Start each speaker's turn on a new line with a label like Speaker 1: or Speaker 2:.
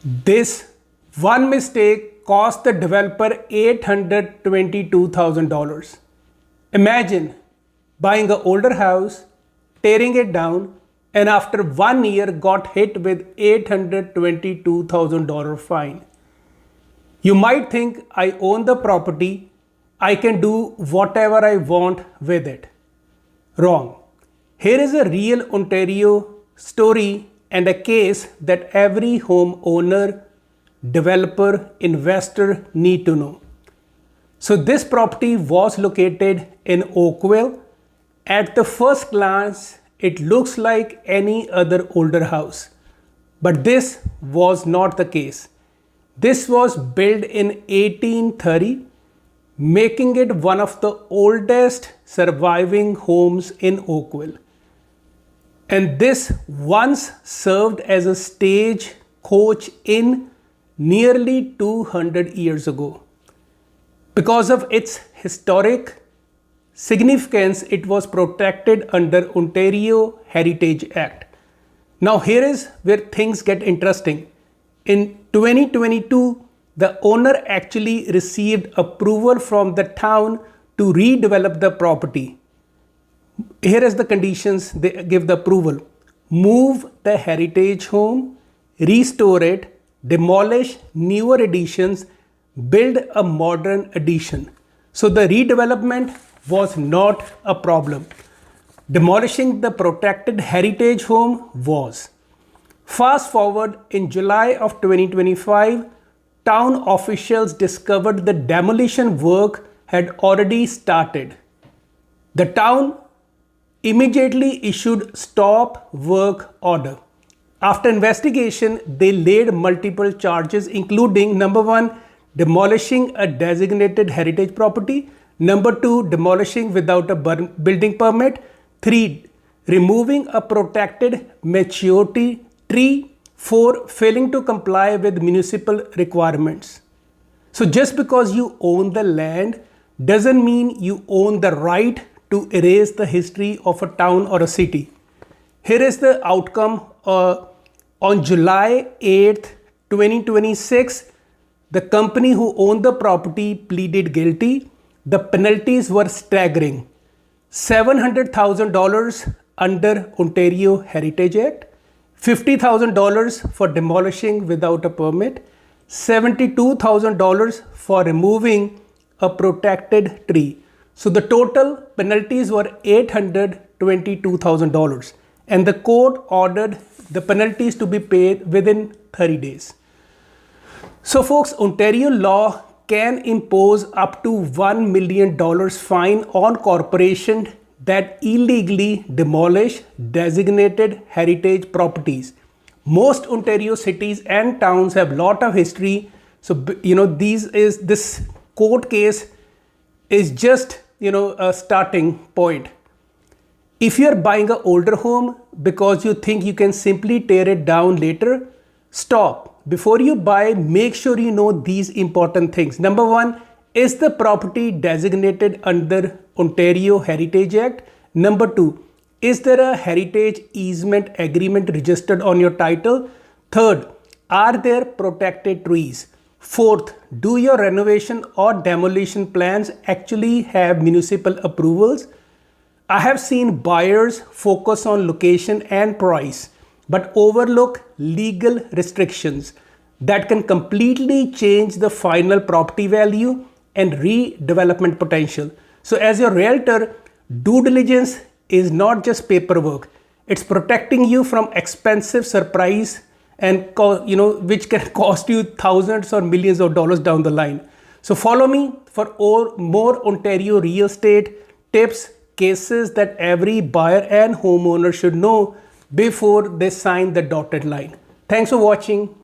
Speaker 1: This one mistake cost the developer $822,000. Imagine buying an older house, tearing it down, and after 1 year got hit with $822,000 fine. You might think, I own the property, I can do whatever I want with it. Wrong. Here is a real Ontario story and a case that every homeowner, developer, investor need to know. So this property was located in Oakville. At the first glance, it looks like any other older house. But this was not the case. This was built in 1830, making it one of the oldest surviving homes in Oakville. And this once served as a stage coach inn nearly 200 years ago. Because of its historic significance, it was protected under Ontario Heritage Act. Now here is where things get interesting. In 2022, the owner actually received approval from the town to redevelop the property. Here is the conditions they give the approval. Move the heritage home, restore it, demolish newer additions, build a modern addition. So the redevelopment was not a problem. Demolishing the protected heritage home was. Fast forward, in July of 2025, town officials discovered the demolition work had already started. The town immediately issued stop work order. After investigation, they laid multiple charges, including number 1, demolishing a designated heritage property, number 2, demolishing without a building permit, 3, removing a protected maturity tree, 4, failing to comply with municipal requirements. So just because you own the land doesn't mean you own the right to erase the history of a town or a city. Here is the outcome. On July 8th, 2026, the company who owned the property pleaded guilty. The penalties were staggering. $700,000 under Ontario Heritage Act, $50,000 for demolishing without a permit, $72,000 for removing a protected tree. So the total penalties were $822,000, and the court ordered the penalties to be paid within 30 days. So folks, Ontario law can impose up to $1 million fine on corporations that illegally demolish designated heritage properties. Most Ontario cities and towns have a lot of history. So, this court case is just, a starting point. If you're buying an older home because you think you can simply tear it down later, stop. Before you buy, make sure you know these important things. Number 1, is the property designated under Ontario Heritage Act? Number 2, is there a heritage easement agreement registered on your title? Third, are there protected trees? Fourth, do your renovation or demolition plans actually have municipal approvals? I have seen buyers focus on location and price, but overlook legal restrictions that can completely change the final property value and redevelopment potential. So as your realtor, due diligence is not just paperwork. It's protecting you from expensive surprise and which can cost you thousands or millions of dollars down the line. So follow me for more Ontario real estate tips, cases that every buyer and homeowner should know before they sign the dotted line. Thanks for watching.